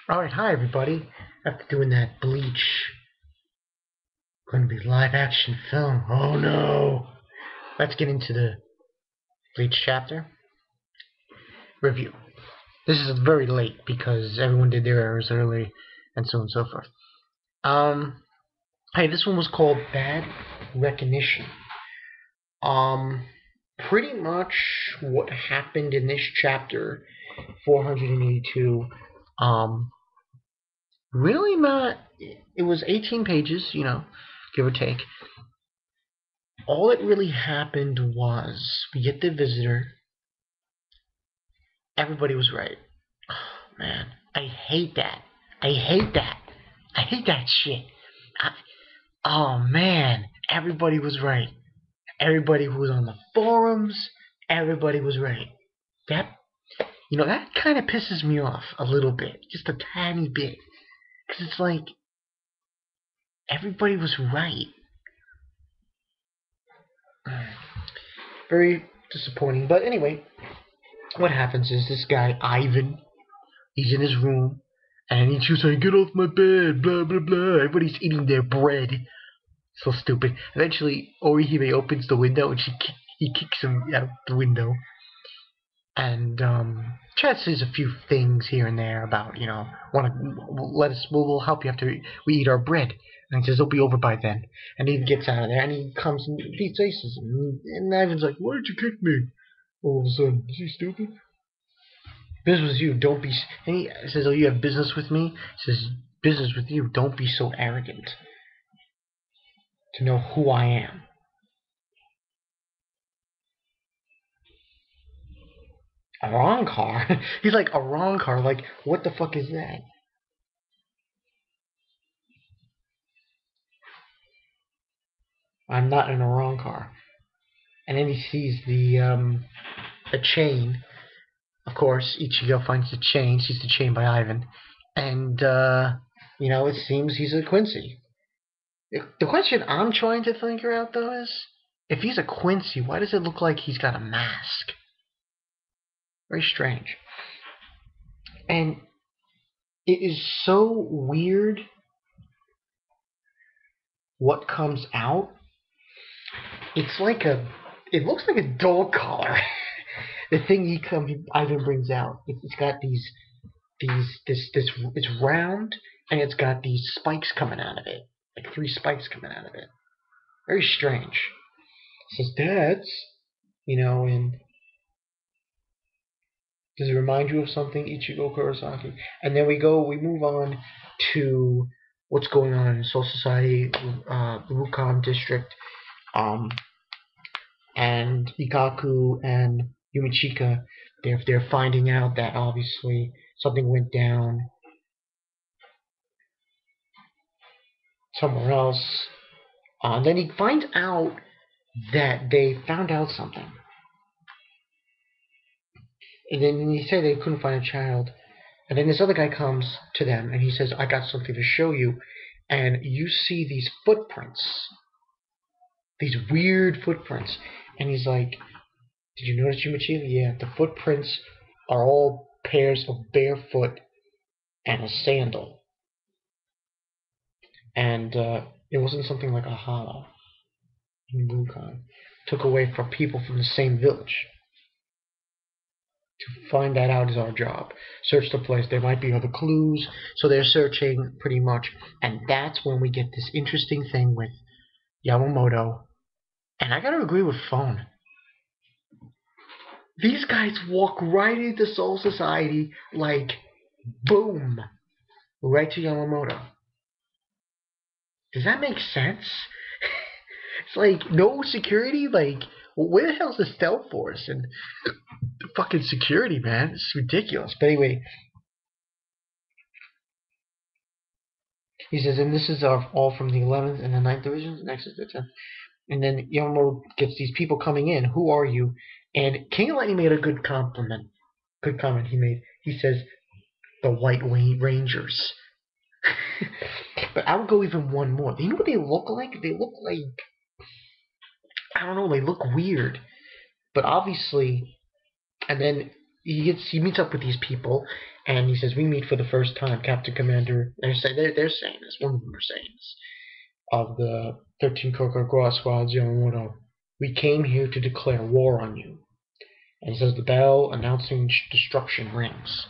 Alright, hi everybody. After doing that Bleach, gonna be live action film. Oh no! Let's get into the Bleach chapter review. This is very late because everyone did their errors early and so on and so forth. Hey, this one was called Bad Recognition. Um, Pretty much what happened in this chapter, 482, really not, it was 18 pages, give or take. All that really happened was we get the visitor. Everybody was right. Oh, man, I hate that. I hate that. I hate that shit. Oh man, everybody was right. Everybody who was on the forums, everybody was right. That kind of pisses me off a little bit, just a tiny bit, because it's like everybody was right. Very disappointing. But anyway, what happens is this guy Ivan, he's in his room, and he's just saying, "Get off my bed," blah blah blah. Everybody's eating their bread. So stupid. Eventually, Orihime opens the window, and he kicks him out the window. And Chad says a few things here and there about, we'll help you after we eat our bread. And he says it'll be over by then. And he gets out of there, and he comes and he faces him. And Ivan's like, "Why did you kick me?" All of a sudden, is he stupid? Business with you, don't be. And he says, "Oh, you have business with me?" He says, "Business with you, don't be so arrogant to know who I am." A wrong car? He's like, a wrong car? Like, what the fuck is that? I'm not in a wrong car. And then he sees the chain. Of course, Ichigo finds the chain, sees the chain by Ivan. And, it seems he's a Quincy. The question I'm trying to figure out, though, is if he's a Quincy, why does it look like he's got a mask? Very strange. And it is so weird what comes out. It looks like a dog collar. The thing Ivan brings out, it's got it's round, and it's got these spikes coming out of it, like 3 spikes coming out of it. Very strange. It says, "Dad's," and does it remind you of something, Ichigo Kurosaki? And then we move on to what's going on in Soul Society, the Rukon district, and Ikaku and Yumichika. They're finding out that obviously something went down somewhere else. Then he finds out that they found out something. And then he said they couldn't find a child. And then this other guy comes to them and he says, "I got something to show you." And you see these footprints, these weird footprints. And he's like, "Did you notice, Yumichika?" "Yeah, the footprints are all pairs of barefoot and a sandal." And it wasn't something like a hollow in Rukon. Took away from people from the same village. To find that out is our job. Search the place. There might be other clues. So they're searching pretty much. And that's when we get this interesting thing with Yamamoto. And I gotta agree with Phone. These guys walk right into Soul Society like boom. Right to Yamamoto. Does that make sense? It's like no security. Like, where the hell's the stealth force and the fucking security, man? It's ridiculous. But anyway, he says, and this is all from the 11th and the 9th divisions. Next is the 10th. And then Yamamoto gets these people coming in. "Who are you?" And King of Lightning made a good compliment. Good comment he made. He says, "The White Rangers." But I would go even one more. You know what they look like? They look like, I don't know, they look weird. But obviously, and then he meets up with these people, and he says, "We meet for the first time, Captain Commander." They're saying this. One of them are saying this of the 13 Coca-Cola squads, Yamamoto. "We came here to declare war on you." And he says the bell announcing destruction rings.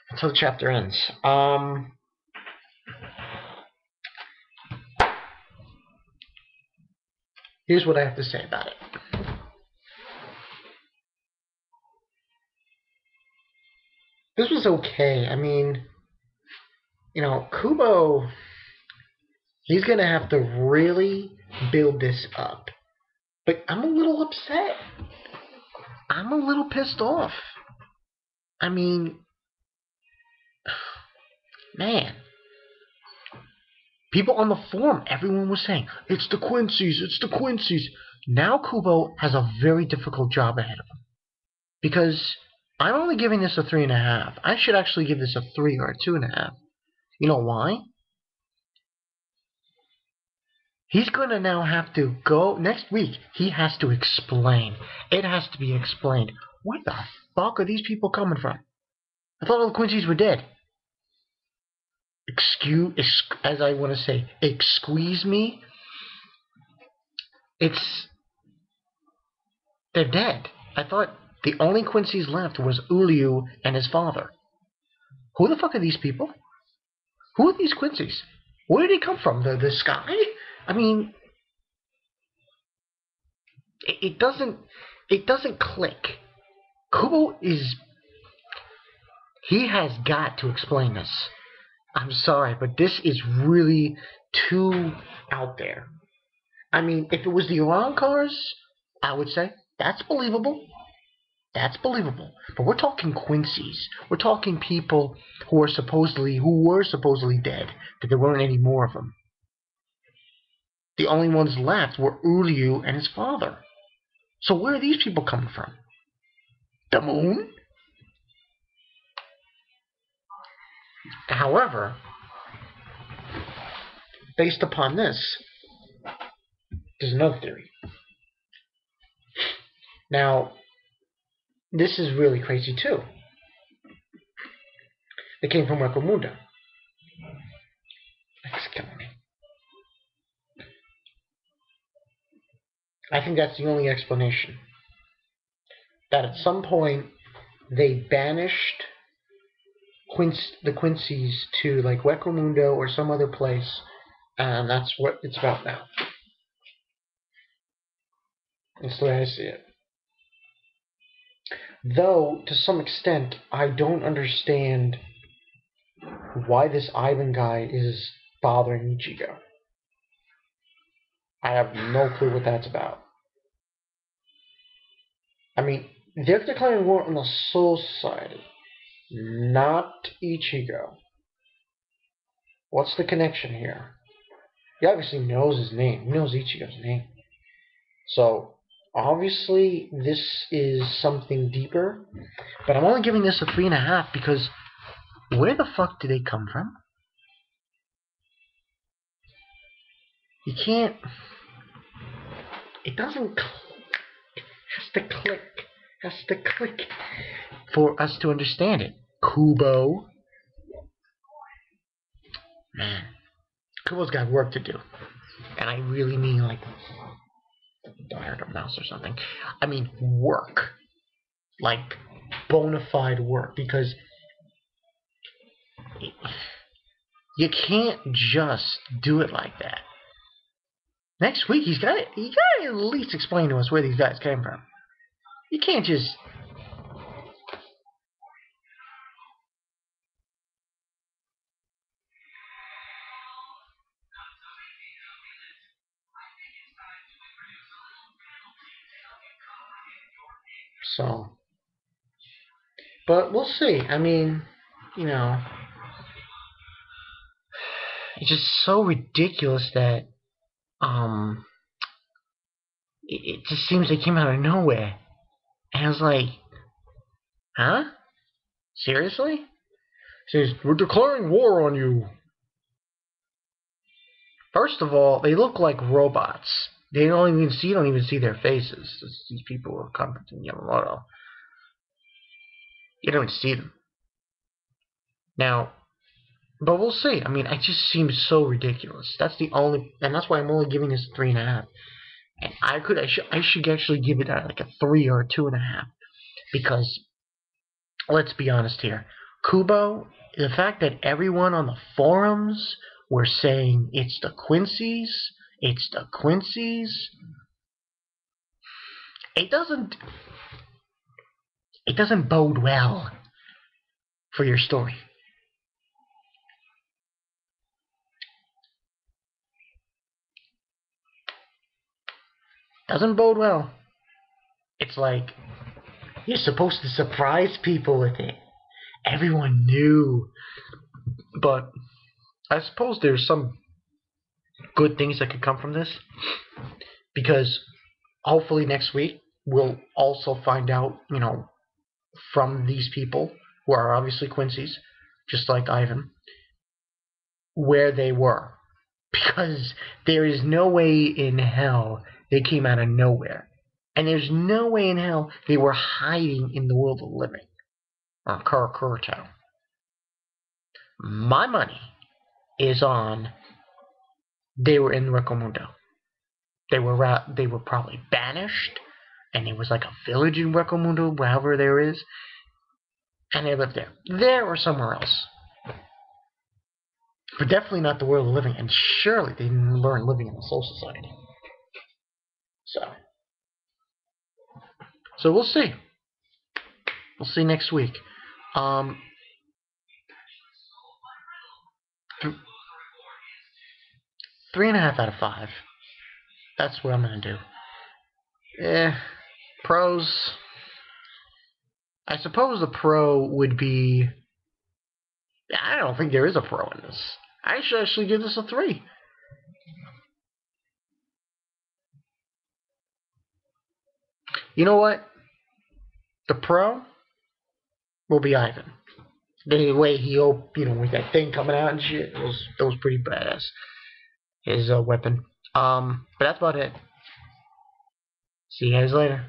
That's how the chapter ends. Here's what I have to say about it. This was okay. I mean, Kubo, he's going to have to really build this up. But I'm a little upset. I'm a little pissed off. I mean, man. People on the forum, everyone was saying, it's the Quinces, it's the Quinces. Now Kubo has a very difficult job ahead of him. Because I'm only giving this a 3.5. I should actually give this a 3 or a 2.5. You know why? He's going to now have to go, next week, he has to explain. It has to be explained. Where the fuck are these people coming from? I thought all the Quinces were dead. As I want to say, excuse me? They're dead. I thought the only Quinces left was Uliu and his father. Who the fuck are these people? Who are these Quinces? Where did they come from? The sky? I mean, it doesn't click. Kubo he has got to explain this. I'm sorry, but this is really too out there. I mean, if it was the Iran cars, I would say that's believable. That's believable. But we're talking Quinces. We're talking people who were supposedly dead, that there weren't any more of them. The only ones left were Uliu and his father. So where are these people coming from? The moon? However, based upon this, there's another theory. Now, this is really crazy too. They came from Recomunda. That's killing me. I think that's the only explanation. That at some point they banished the Quinces to like Recomunda or some other place, and that's what it's about now. That's the way I see it. Though, to some extent, I don't understand why this Ivan guy is bothering Ichigo. I have no clue what that's about. I mean, they're declaring war on the Soul Society, not Ichigo. What's the connection here? He obviously knows his name. He knows Ichigo's name. So, obviously, this is something deeper. But I'm only giving this a 3.5 because where the fuck did they come from? You can't... It doesn't click. It has to click. It has to click for us to understand it. Kubo. Man. Kubo's got work to do. And I really mean like dired a mouse or something. I mean work. Like bona fide work. Because you can't just do it like that. Next week he's got to at least explain to us where these guys came from. You can't just... So, but we'll see. I mean, it's just so ridiculous that it just seems they came out of nowhere. And I was like, huh? Seriously? He says, we're declaring war on you. First of all, they look like robots. You don't even see their faces. These people are coming from Yamamoto. You don't even see them. Now, but we'll see. I mean, it just seems so ridiculous. That's the only, and that's why I'm only giving this a 3.5. And I should actually give it like a 3 or a 2.5, because let's be honest here, Kubo. The fact that everyone on the forums were saying it's the Quinces, it doesn't bode well for your story. Doesn't bode well. It's like you're supposed to surprise people with it. Everyone knew. But I suppose there's some good things that could come from this, because hopefully next week we'll also find out, from these people who are obviously Quincy's, just like Ivan, where they were. Because there is no way in hell they came out of nowhere. And there's no way in hell they were hiding in the world of living, or Karakura. My money is on they were in Recomundo. They were probably banished, and it was like a village in Recomundo, however there is, and they lived there or somewhere else. But definitely not the world of living, and surely they didn't learn living in the Soul Society. So we'll see. We'll see next week. 3.5 out of 5. That's what I'm gonna do. Pros. I suppose the pro would be. I don't think there is a pro in this. I should actually give this a 3. You know what? The pro will be Ivan. The way he with that thing coming out and shit, that was pretty badass. His weapon. But that's about it. See you guys later.